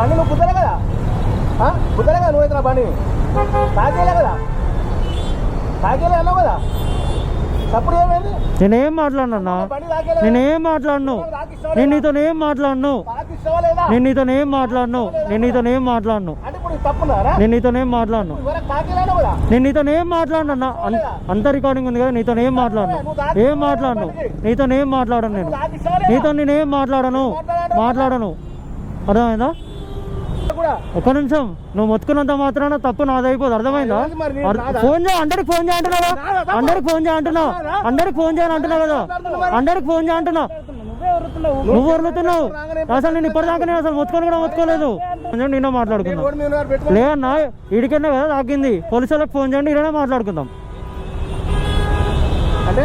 బండి నువ్వు కుదరలే కదా, కుదరలే కదా, నువ్వు అయితే బండి తాకేలే కదా, తాకేలే అన్నావు కదా, తప్పుడు ఏమైంది? నేనేం మాట్లాడినా, నేనేం మాట్లాడను, నేను నీతోనేం మాట్లాడను, నేను నీతోనేం మాట్లాడను, నేను నీతోనేం మాట్లాడను, నేను నీతోనేం మాట్లాడను, నేను నీతోనేం మాట్లాడను. అంత రికార్డింగ్ ఉంది కదా, నీతోనేం మాట్లాడను, ఏం మాట్లాడను, నీతోనేం మాట్లాడను, నేను నేనేం మాట్లాడను, అర్థమైందా? ఒక్క నిమిషం, నువ్వు మొత్తుకున్నంత మాత్రాన తప్పు నాది అయిపోదు, అర్థమైందా? ఫోన్ చేయ, అందరికి ఫోన్ చేయ అంటున్నావా, అందరికి ఫోన్ చేయ అంటున్నా, అందరికి ఫోన్ చేయని అంటున్నా కదా, అందరికి ఫోన్ చేయ అంటున్నా, నువ్వు వరులుతున్నావు. అసలు నేను ఇప్పటిదాకా నేను అసలు మొత్తుకొని కూడా మొత్తుకోలేదు. నేనే మాట్లాడుకున్నా లేదన్నా, ఇడికన్నా కదా తాకింది, పోలీసు వాళ్ళకి ఫోన్ చేయండి, ఇడనే మాట్లాడుకుందాం. అంటే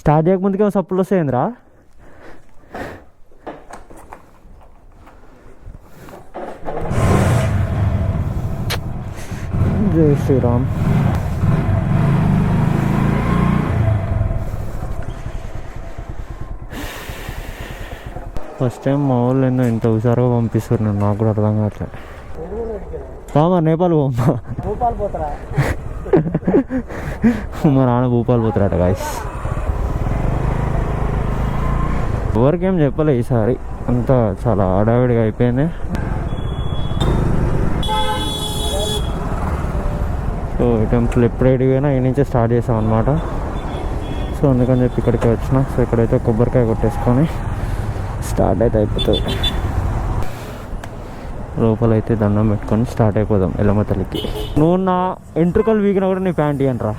స్టార్ట్ చేయకముందుకేమో సప్పులు వస్తాయిందిరా. జై శ్రీరామ్. ఫస్ట్ టైం మా వాళ్ళు ఏందో ఇంత హుషారుగా పంపిస్తారు, నేను నాకు కూడా అర్థం కావట్లేదు. బామా నేపాల్ పోమ్మా, మా నాన్న భూపాల్ పోతారట గాయస్. ఎవరికేం చెప్పలే ఈసారి, అంతా చాలా హడావిడిగా అయిపోయింది. సో టెంపుల్ ఎప్పుడు ఎడిపోయినా ఈ నుంచే స్టార్ట్ చేసాం అనమాట. సో అందుకని చెప్పి ఇక్కడికి వచ్చిన. సో ఇక్కడైతే కొబ్బరికాయ కొట్టేసుకొని స్టార్ట్ అయితే అయిపోతుంది. లోపలైతే దండం పెట్టుకొని స్టార్ట్ అయిపోదాం ఎల్లమ్మ తల్లికి. నువ్వు నా ఎంట్రుకలు వీగినా కూడా నీ ప్యాంట్ ఇయ్యండి రా.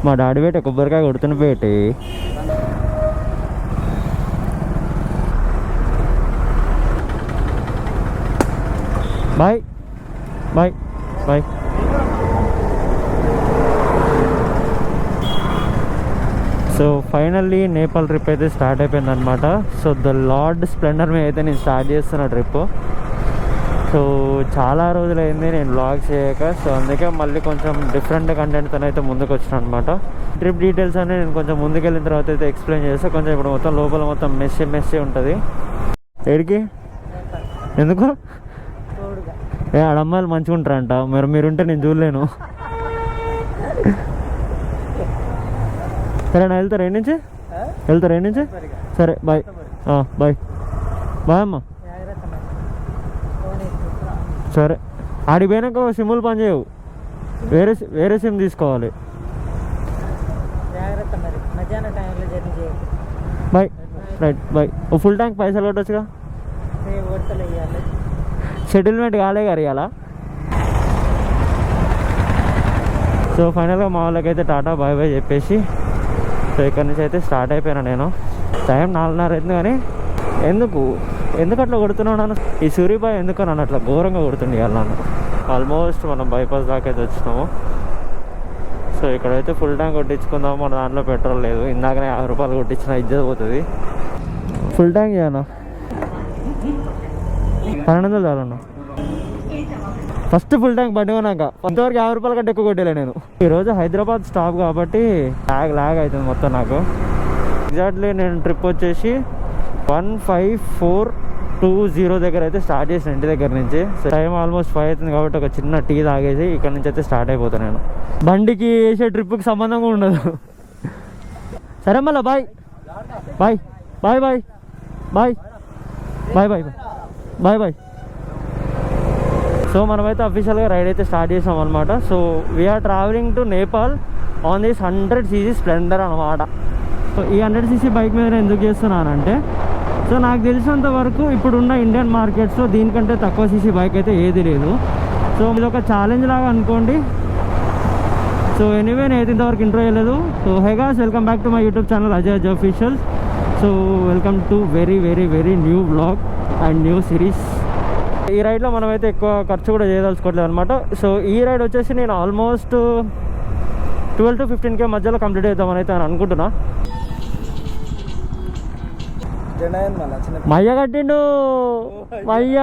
మా డాడీ పెట్టి కొబ్బరికాయ కొడుతున్న పెట్టి bye bye bye. So finally Nepal trip అయితే స్టార్ట్ అయిపోయింది అనమాట. సో ద లార్డ్ స్ప్లెండర్ మీద అయితే నేను స్టార్ట్ చేస్తున్న ట్రిప్. సో చాలా రోజులైంది నేను వ్లాగ్ చేయక. సో అందుకే మళ్ళీ కొంచెం డిఫరెంట్ కంటెంట్తో అయితే ముందుకు వచ్చిన అనమాట. ట్రిప్ డీటెయిల్స్ అన్నీ నేను కొంచెం ముందుకెళ్ళిన తర్వాత అయితే ఎక్స్ప్లెయిన్ చేస్తే, కొంచెం ఇప్పుడు మొత్తం లోపల మొత్తం మెస్సీ ఉంటుంది. ఏడికి ఎందుకు ఆడమ్మాయిలు మంచిగా ఉంటారంట, మీరుంటే నేను చూడలేను. సరేనా, వెళ్తారా ఏం నుంచి, వెళ్తారా ఏం నుంచి? సరే బాయ్ బాయ్ బాయ్ అమ్మ. సరే ఆడికి పోయినాక సిమ్ములు పని చేయవు, వేరే సిమ్ తీసుకోవాలి. Bye right bye. ఓ ఫుల్ ట్యాంక్ పైసలు కొట్టచ్చుగా, సెటిల్మెంట్ కాలే గారు ఇవాళ. సో ఫైనల్గా మా వాళ్ళకైతే టాటా బాయ్ బాయ్ చెప్పేసి సో ఇక్కడి నుంచి అయితే స్టార్ట్ అయిపోయినా. నేను టైం 4:30 అవుతుంది, కానీ ఎందుకు అట్లా కొడుతున్నాను నన్ను ఈ సూర్యబాయ్, ఎందుకు నన్ను అట్లా ఘోరంగా కొడుతుంది ఇవాళ నన్ను. ఆల్మోస్ట్ మనం బైపాస్ దాకా అయితే వచ్చినాము. సో ఇక్కడైతే ఫుల్ ట్యాంక్ కొట్టించుకుందాము, మన దాంట్లో పెట్రోల్ లేదు. ఇందాకనే 50 రూపాయలు కొట్టించిన ఇజ్జత్ పోతుంది. ఫుల్ ట్యాంక్ చేయనా 1200 చాలన్నా. ఫస్ట్ ఫుల్ ట్యాంక్ బండి కొన్నాక కొంతవరకు 50 రూపాయల కంటే ఎక్కువ కొట్టేలే నేను. ఈరోజు హైదరాబాద్ స్టాప్ కాబట్టి లాగ్ అవుతుంది మొత్తం నాకు. ఎగ్జాక్ట్లీ నేను ట్రిప్ వచ్చేసి 15420 దగ్గర అయితే స్టార్ట్ చేసిన, ఇంటి దగ్గర నుంచి. టైం ఆల్మోస్ట్ 5 అవుతుంది కాబట్టి ఒక చిన్న టీ తాగేసి ఇక్కడ నుంచి అయితే స్టార్ట్ అయిపోతాను నేను. బండికి వేసే ట్రిప్కి సంబంధం కూడా ఉండదు. సరే మళ్ళీ bye bye bye bye bye bye bye bye bye. So మనమైతే అఫీషియల్గా రైడ్ అయితే స్టార్ట్ చేసాం అనమాట. So we are travelling to Nepal on this 100cc Splendor అనమాట. సో ఈ 100cc బైక్ మీద నేను ఎందుకు చేస్తున్నానంటే, సో నాకు తెలిసినంత వరకు ఇప్పుడున్న ఇండియన్ మార్కెట్స్లో దీనికంటే తక్కువ సీసీ బైక్ అయితే ఏది లేదు. సో ఇది ఒక ఛాలెంజ్ లాగా అనుకోండి. సో ఎనీవే నేను ఇంతవరకు ఇంట్రో చేయలేదు. So hey guys, welcome back to my YouTube channel Ajay official. So welcome to very very very new blog and new series. ఈ రైడ్లో మనమైతే ఎక్కువ ఖర్చు కూడా చేయదలుచుకోవట్లేదు అనమాట. సో ఈ రైడ్ వచ్చేసి నేను ఆల్మోస్ట్ 12 to 15K మధ్యలో కంప్లీట్ చేద్దామని అయితే అనుకుంటున్నా. జెండా అయింది మళ్ళీ చిన్న మయ్య కట్టిండు మయ్య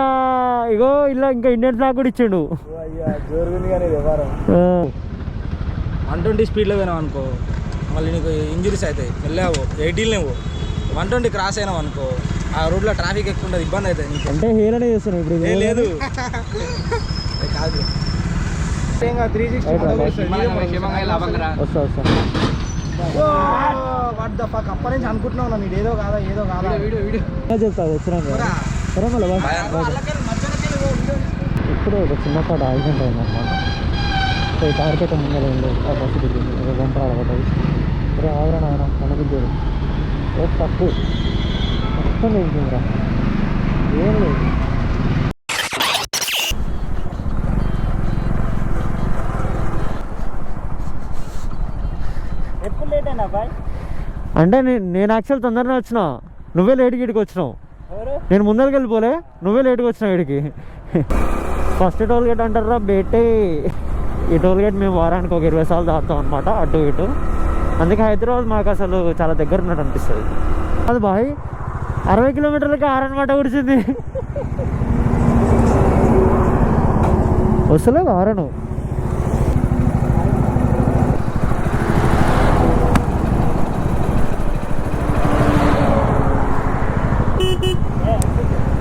ఇగో ఇలా ఇంకా ఇండియన్ ఫ్లాగ్ కూడా ఇచ్చిండు అయ్యా జోరుగుంది కానీ వ్యవహారం 120 స్పీడ్లో పోయినావు అనుకో మళ్ళీ నీకు ఇంజురీస్ అవుతాయి వెళ్ళావు 18 లేవు 120 క్రాస్ అయినావు అనుకో ఆ రోడ్లో ట్రాఫిక్ ఎక్కువ ఉండదు ఇబ్బంది అవుతుంది నీకు అంటే హేళనే చేస్తున్నావు ఇప్పుడు ఏ లేదు కాదు 360 వస్తా వాట్ ద ఫక్ అప్పటి నుంచి అనుకుంటున్నావు నీకు ఏదో కాదా చెప్తా వచ్చినాక సరే మళ్ళీ ఇప్పుడు ఒక చిన్న పాట యాక్సిడెంట్ అయిందన్నమాట సో ఈ కార్పెట్ ముందర ఉంది ఆ బస్సు దిగింది ఒక గంట ఆడబడ్డది సరే ఆగరా నాయన కనుకుంటారు ఏ తప్పు మొత్తం దిగుతుందిరా ఏం లేదు ఎప్పుడు లేట్ అయినా బాయ్ అంటే నేను యాక్చువల్ తొందరనే వచ్చిన నువ్వే లేట్కి ఇడికి వచ్చినావు నేను ముందరికి వెళ్ళిపోలే నువ్వే లేట్గా వచ్చినావు ఇడికి ఫస్ట్ టోల్ గేట్ అంటారా బేటే ఈ టోల్ గేట్ మేము వారానికి ఒక 20 సార్లు దాటుతాం అనమాట అటు ఇటు అందుకే హైదరాబాద్ మాకు అసలు చాలా దగ్గర ఉన్నట్టు అనిపిస్తుంది అది బాయ్ 60 కిలోమీటర్లకి ఆరనమాట కుడిచింది వస్తలేదు ఆరను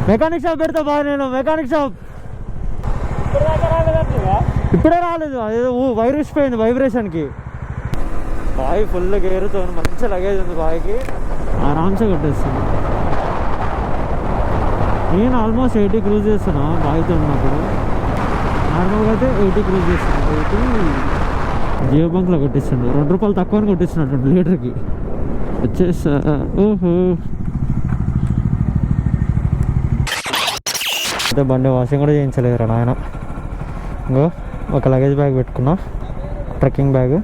మెకానిక్ షాప్ పెడతా బాగా నేను మెకానిక్ షాప్ ఇప్పుడే రాలేదు అదేదో వైర్ ఇచ్చిపోయింది వైబ్రేషన్కి బాయ్ ఫుల్ గేరుతో మంచి లగేజ్ ఉంది బాయ్కి ఆరామ్సే కొట్టేస్తుంది నేను ఆల్మోస్ట్ 80 క్రూజ్ చేస్తున్నా బాయ్తో ఉన్నప్పుడు నార్మల్గా అయితే 80 క్రూజ్ చేస్తున్నాను 80 జియో బంక్లో కొట్టిస్తుండు ₹2 తక్కువని కొట్టిస్తున్నట్టు లీటర్కి వచ్చేసా ఓహో అయితే బండి వాషింగ్ కూడా చేయించలేదురా నాయన ఇంకో ఒక లగేజ్ బ్యాగ్ పెట్టుకున్నా trekking bag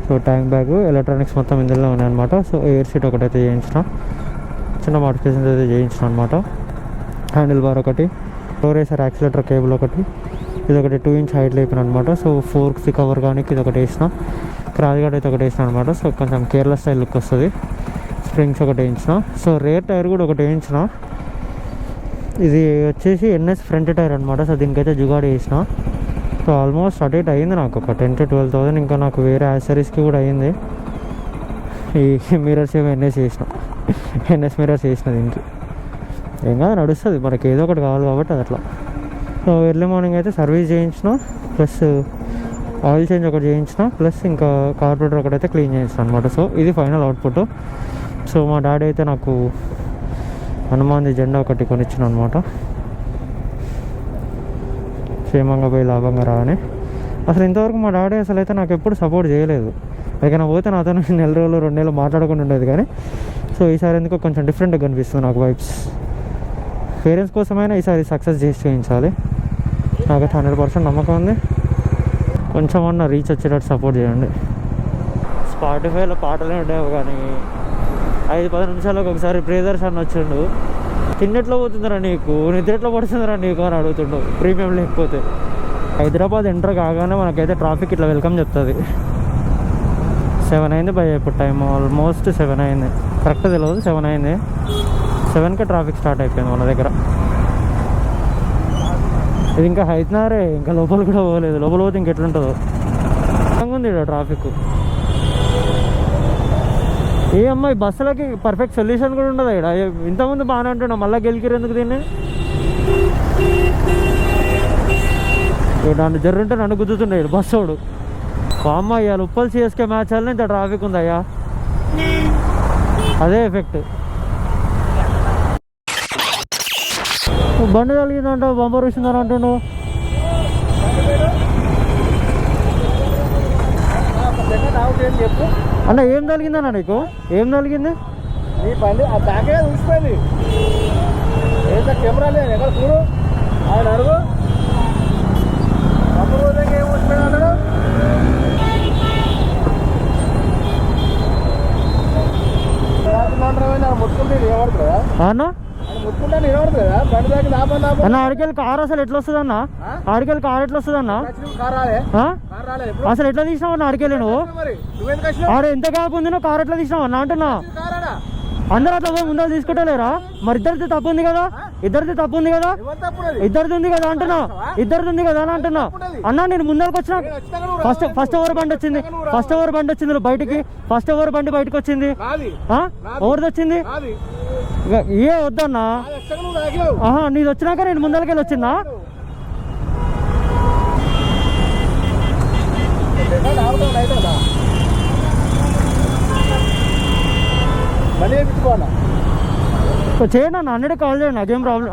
so tank bag electronics మొత్తం ఇందులో ఉన్నాయన్నమాట సో ఎయిర్ సీట్ ఒకటైతే చేయించిన చిన్న మోడిఫికేషన్స్ అయితే చేయించిన అనమాట హ్యాండిల్ బార్ ఒకటి ఫ్లోర్ రేసర్ యాక్సిలేటర్ కేబుల్ ఒకటి ఇది ఒకటి 2 ఇంచ్ హైట్ లేపిన అనమాట సో ఫోర్క్స్ కవర్ కానీ ఇది ఒకటి వేసిన క్రాష్ గార్డ్ అయితే ఒకటి వేసిన అనమాట సో కొంచెం కేరళ స్టైల్ లుక్ వస్తుంది స్ప్రింగ్స్ ఒకటి వేయించిన సో రేర్ టైర్ కూడా ఒకటి వేయించిన ఇది వచ్చేసి ఎన్ఎస్ ఫ్రంట్ టైర్ అనమాట సో దీనికైతే జుగాడి వేసిన సో ఆల్మోస్ట్ అటు ఇటు అయింది నాకు ఒక 10,000 to 12,000 ఇంకా నాకు వేరే యాక్సరీస్కి కూడా అయింది ఈ మిరర్స్ ఏమో ఎన్ఎస్ మిరర్స్ వేసిన దీనికి ఏం కాదు నడుస్తుంది మనకి ఏదో ఒకటి కావాలి కాబట్టి అది అట్లా సో ఎర్లీ మార్నింగ్ అయితే సర్వీస్ చేయించిన ప్లస్ ఆయిల్ చేంజ్ ఒకటి చేయించిన ప్లస్ ఇంకా కార్పొరేటర్ ఒకటైతే క్లీన్ చేయించిన అనమాట సో ఇది ఫైనల్ అవుట్పుట్ సో మా డాడీ అయితే నాకు హనుమాన్ది జెండా ఒకటి కొనిచ్చిన అనమాట క్షేమంగా పోయి లాభంగా రాని అసలు ఇంతవరకు మా డాడీ అసలు అయితే నాకు ఎప్పుడు సపోర్ట్ చేయలేదు ఎక్కడికైనా పోతే నాతో 1 నెల రోజులు 2 నెలలు మాట్లాడకుండా ఉండేది కానీ సో ఈసారి ఎందుకో కొంచెం డిఫరెంట్గా కనిపిస్తుంది నాకు వైబ్స్ పేరెంట్స్ కోసమైనా ఈసారి సక్సెస్ చేసి చూపించాలి నాకైతే 100% నమ్మకం ఉంది కొంచెం అన్న రీచ్ వచ్చేటట్టు సపోర్ట్ చేయండి స్పాటిఫైలో పాటలే ఉండేవి కానీ 5-10 నిమిషాలకు ఒకసారి ప్రియదర్శన్ వచ్చిండు తిన్నెట్లో పోతుందిరా నీకు నిద్రట్లో పడుతుందిరా నీకు అని అడుగుతుండు ప్రీమియం లేకపోతే హైదరాబాద్ ఎంటర్ కాగానే మనకైతే ట్రాఫిక్ ఇట్లా వెల్కమ్ చెప్తుంది 7 అయింది భయ ఇప్పుడు టైం ఆల్మోస్ట్ 7 అయింది కరెక్ట్ తెలియదు 7 అయింది 7కి ట్రాఫిక్ స్టార్ట్ అయిపోయింది మన దగ్గర ఇది ఇంకా హైతున్నారే ఇంకా లోపల కూడా పోలేదు లోపల పోతే ఇంకెట్లుంటుందో ఉంది ఇక్కడ ట్రాఫిక్ ఏ అమ్మాయి బస్సులకి పర్ఫెక్ట్ సొల్యూషన్ కూడా ఉండదు ఇక్కడ ఇంతకుముందు బాగానే ఉంటున్నా మళ్ళీ గెలికిరు ఎందుకు దీన్ని నన్ను జర్రుంటే నన్ను గుద్దుతుండే బస్సోడు అమ్మ ఇవాళ ఉప్పల్ సిఎస్కే మ్యాచ్ వల్ల ఇంత ట్రాఫిక్ ఉందయ్యా అదే ఎఫెక్ట్ బండి కలిగిందంటావు బంపర్ వచ్చిందని అంటున్నావు చెప్పు అన్న ఏం కలిగిందన్న నీకు ఏం కలిగింది నీ బండి ఆ బ్యాగే చూసిపోయింది ఏదో కెమెరా లేదు ఎక్కడ చూడు ఆయన అడుగు అప్పుడు రోజుకి ఏం వచ్చిపోయినా అన్నాడు ముట్టుకుంటే నిలబడుతుందా అన్న ముట్టుకుంటే నిలబడుతుందా బండి దాకా దాపని అన్న ఆడికెళ్ళి కార్ అసలు ఎట్లా వస్తుంది అన్న ఆడికెళ్ళి కార్ ఎట్లా వస్తుంది అన్న కార్ రాలే అసలు ఎట్లా తీసినావు అన్న ఆడికెళ్ళి నువ్వు మరి నువ్వెందుకు వచ్చినావు ఆడ ఎంత గ్యాప్ ఉంది నువ్వు కార్ ఎట్లా తీసినావు అన్న అంటున్నా అందరూ అట్లా పోయి ముందర తీసుకుంటలేరా? మరి ఇద్దరిది తప్పు ఉంది కదా, ఇద్దరిది తప్పు ఉంది కదా, ఎవరు తప్పున్నది? ఇద్దరిది ఉంది కదా అంటున్నా, ఇద్దరిది ఉంది కదా అని అంటున్నా. అన్నా నేను ముందరకు వచ్చిన ఫస్ట్ ఓవర్ బండి వచ్చింది, ఫస్ట్ ఓవర్ బండి వచ్చింది బయటికి, ఫస్ట్ ఓవర్ బండి బయటకు వచ్చింది. నాది ఎవరిది వచ్చింది? నాది ఏ వద్దన్నా. నాది ఎక్కడ నువ్వు తాగినావు? ఆహా నీది వచ్చినాక నేను ముందరకెళ్ళి వచ్చిందా? బండి వేయించుకోవాలా? చేయండి అన్న, 100 కాల్ చేయండి, నాకేం ప్రాబ్లం.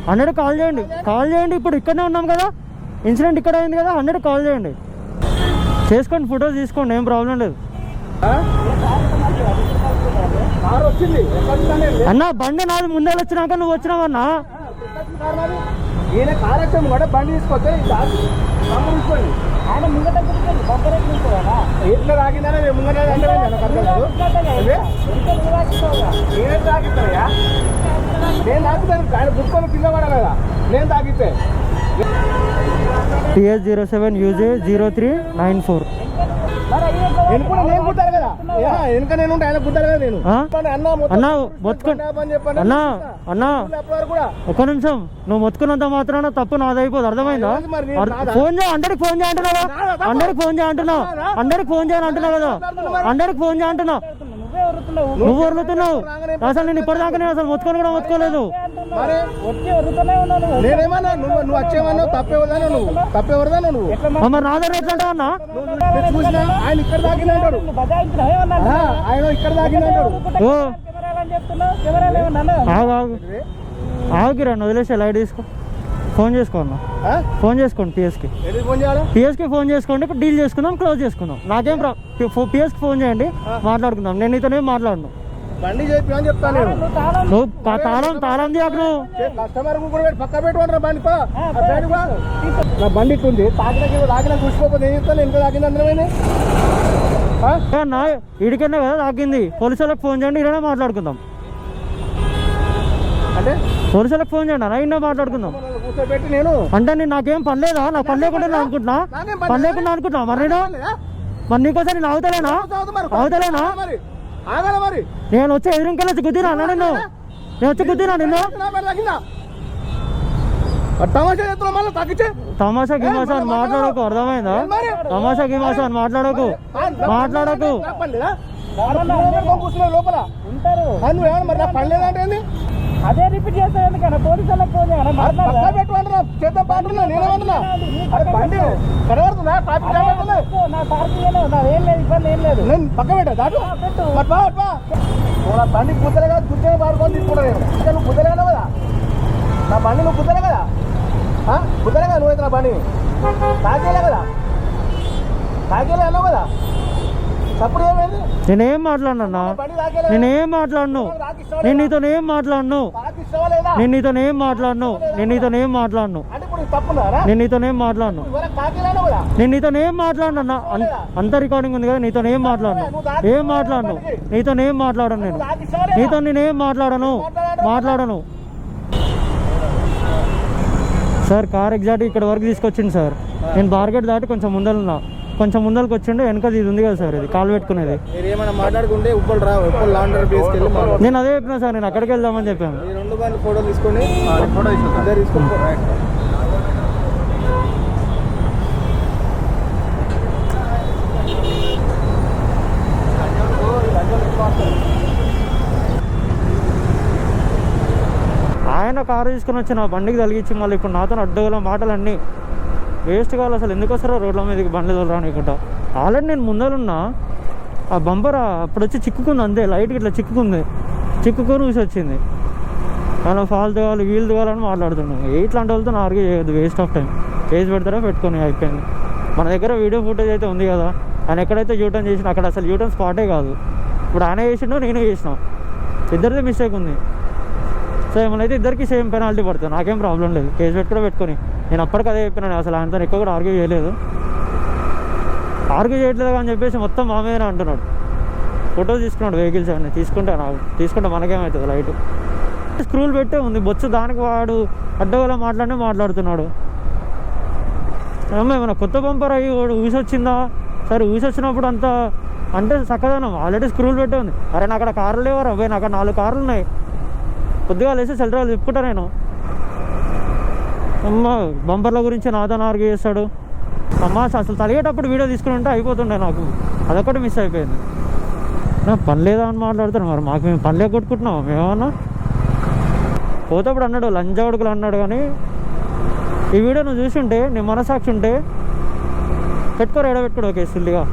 100 కాల్ చేయండి, కాల్ చేయండి. ఇప్పుడు ఇక్కడనే ఉన్నాం కదా, ఇన్సిడెంట్ ఇక్కడ అయింది కదా, 100 కాల్ చేయండి, చేసుకోండి, ఫోటోస్ తీసుకోండి, ఏం ప్రాబ్లం లేదు. కారు వచ్చింది అన్న బండి నాది ముందే వచ్చినాక నువ్వు వచ్చినావన్నా. ఈయన కారు వచ్చాము కూడా బండి తీసుకొస్తే తీసుకోండి. ఆయన ముంగట ఎట్లా తాగిందనే ముంగట నేను తాగిస్తానయ్యా, నేను తాగుతాను. ఆయన గుర్తుకొని కింద పడాలి కదా, నేను తాగితే. TS07UJ0394. ఎనుకుంటే నేను కుట్టాను కదా, వెనుక నేను ఉంటే ఆయన కుట్టాను కదా. నేను అన్నా మొత్తుకుని అన్నా అన్నా ఒక నిమిషం, నువ్వు మొత్తుకున్నంత మాత్రాన తప్పు నాది అయిపోదు, అర్థమైందా? ఫోన్ చేయ, అందరికి ఫోన్ చేయ అంటున్నావా? అందరికి ఫోన్ చేయ అంటున్నావు, అందరికి ఫోన్ చేయని అంటున్నావు కదా, అందరికి ఫోన్ చేయ అంటున్నావు. నువ్వు వరులుతున్నావు అసలు, నేను ఇప్పటిదాకా నేను అసలు మొత్తుకొని కూడా మొత్తుకోలేదు. నేనేమన్నా నువ్వు వచ్చేమన్నావు, తప్పేవదా నువ్వు, తప్పేవరదా నువ్వు. మరి నా దగ్గర ఎట్లా అంటావు అన్నా? చూసినా ఆయన ఇక్కడ తాకిందంటాడు, ఆయన ఇక్కడ తాకిందంటాడు. ఓ ఆగు ఆగు ఆగురా, వదిలేసే లైట్ తీసుకో, ఫోన్ చేసుకో అన్న, ఫోన్ చేసుకోండి పిఎస్కి, పిఎస్కి ఫోన్ చేసుకోండి. ఇప్పుడు డీల్ చేసుకుందాం, క్లోజ్ చేసుకుందాం, నాకేం పిఎస్కి ఫోన్ చేయండి, మాట్లాడుకుందాం. నేను నీతోనే మాట్లాడను, బండి చెప్పి అని చెప్తాను నేను. నువ్వు తాళం తీయకు, నువ్వు కస్టమర్ కూడా పక్క పెట్టుకుంటారా బండి నా బండి ఇట్టుంది, తాకిన చూసుకోకపోతే ఏం చెప్తాను, ఎంత తాకింది అందరమైంది అన్నా. ఇడికన్నా కదా తాకింది, పోలీసు వాళ్ళకి ఫోన్ చేయండి, ఇక్కడనే మాట్లాడుకుందాం. అంటే పోలీసు వాళ్ళకి ఫోన్ చేయండి అన్న, ఇన్న మాట్లాడుకుందాం. కూర్చోబెట్టి నేను అంటే నేను నాకేం పని లేదా, నాకు పని లేకుండా అనుకుంటున్నా, పని లేకుండా అనుకుంటున్నా. మరి నేను మరి నీకోసం నేను అవుతలేనా, అవుతలేనా? మరి నేను వచ్చి ఎదురుకెళ్ళి వచ్చి గుద్దినా అన్న, నేను వచ్చి గుద్దినా నిన్ను. తమాషా గిమాషా అని మాట్లాడకు, అర్థమైందా? తమాషా గిమాషా అని మాట్లాడకు, మాట్లాడకు. లోపల ఉంటారు మరి నా పని లేదంటే అదే రిపీట్ చేస్తాను, ఎందుకన్నా పోలీసు వాళ్ళకి ఫోన్ చేయాలి, చేద్దాం పాటున్నా, నేనేమంటున్నా బండి కనబడుతుందా? ఏం లేదు, ఇబ్బంది ఏం లేదు, నేను పక్క పెట్టా దాటు నా బండి కుద్దలే కదా, కుద్దలే పాడుకొని తీసుకుంటా నేను. ఇంకా నువ్వు కుద్దలే కదా నా బండి, నువ్వు కుద్దలే కదా, కుద్దలే కదా నువ్వైతే నా బండి తాకేలే కదా, తాకేలే అన్నావు కదా, తప్పుడు ఏమైంది? నేనేం మాట్లాడినా, నేనేం మాట్లాడను, నేను నీతోనేం మాట్లాడను, నేను నీతోనేం మాట్లాడను, నేను నీతోనేం మాట్లాడను, నేను నీతోనేం మాట్లాడను, నేను నీతోనేం మాట్లాడను. అంత రికార్డింగ్ ఉంది కదా, నీతోనేం మాట్లాడను, ఏం మాట్లాడను, నీతోనేం మాట్లాడను, నేను నీతో నేనేం మాట్లాడను. సార్ కార్ ఎగ్జాక్ట్ ఇక్కడ వరకు తీసుకొచ్చింది సార్, నేను బార్గెట్ దాటి కొంచెం ముందరున్నా, కొంచెం ముందరికి వచ్చిండే, వెనక ఇది ఉంది కదా సార్, ఇది కాలు పెట్టుకునేది. మాట్లాడుకుంటే నేను అదే చెప్పినా సార్, నేను అక్కడికి వెళ్దామని చెప్పాను. ఫోటో తీసుకొని ఆయన కారు తీసుకుని వచ్చి నా బండికి తలిగించి మళ్ళీ ఇప్పుడు నాతో అడ్డగల మాటలన్నీ వేస్ట్ కావాలి. అసలు ఎందుకు వస్తారో రోడ్ల మీదకి బండ్లు తోలరానికుంటా. ఆల్రెడీ నేను ముందరున్నా, ఆ బంపర్ అప్పుడు వచ్చి చిక్కుకుంది, అంతే లైట్కి ఇట్లా చిక్కుకొని ఊసి వచ్చింది. అలా ఫాల్తు కావాలి, వీలు కావాలని మాట్లాడుతున్నాను. ఇట్లాంటి వాళ్ళతో ఆర్గ్యూ చేయొద్దు, వేస్ట్ ఆఫ్ టైం. కేసు పెడతారో పెట్టుకొని అయిపోయింది. మన దగ్గర వీడియో ఫుటేజ్ అయితే ఉంది కదా, ఆయన ఎక్కడైతే యూటర్న్ చేసినా అక్కడ అసలు యూటర్న్ స్పాటే కాదు. ఇప్పుడు ఆయన చేసిండో నేను చేసిన, ఇద్దరిదే మిస్టేక్ ఉంది. సో ఏమైనా ఇద్దరికి సేమ్ పెనాల్టీ పడుతుంది, నాకేం ప్రాబ్లం లేదు, కేసు పెట్టుకొని. నేను అప్పటికి అదే చెప్పినాను, అసలు ఆయనతో ఎక్కువ కూడా ఆర్గ్యూ చేయలేదు, ఆర్గ్యూ చేయట్లేదు అని చెప్పేసి మొత్తం మా మీదనే అంటున్నాడు. ఫోటోస్ తీసుకున్నాడు వెహికల్స్ అవన్నీ, తీసుకుంటే మనకేమవుతుంది, లైట్ స్క్రూలు పెట్టే ఉంది బొచ్చు, దానికి వాడు అడ్డగోలా మాట్లాడుతున్నాడు. ఏమన్నా కొత్త బంపర్ అయ్యి వాడు ఊసొచ్చిందా? సరే ఊసొచ్చినప్పుడు అంతా అంటే చక్కదనం ఆల్రెడీ స్క్రూలు పెట్టి ఉంది. అరే నాకు అక్కడ కార్లు లేవరా పోయి, నాకు 4 కార్లు ఉన్నాయి. కొద్దిగా లేసి సెల్ట్రాలు తిప్పుకుంటా నేను. అమ్మ బంపర్ల గురించి నాతో ఆర్గ్యూ చేస్తాడు. అమ్మ అసలు తలిగేటప్పుడు వీడియో తీసుకుని ఉంటే అయిపోతుండే, నాకు అదొకటి మిస్ అయిపోయింది. నాకు పని లేదా అని మాట్లాడుతాను. మరి మాకు మేము పని లేక కొట్టుకుంటున్నాం మేమన్నా. పోతప్పుడు అన్నాడు లంజావుడుకులు అన్నాడు, కానీ ఈ వీడియో నువ్వు చూసి ఉంటే నీ మనసాక్షి ఉంటే పెట్టుకోరు, ఎడబెట్టుకోడు ఓకే సుల్లిగా.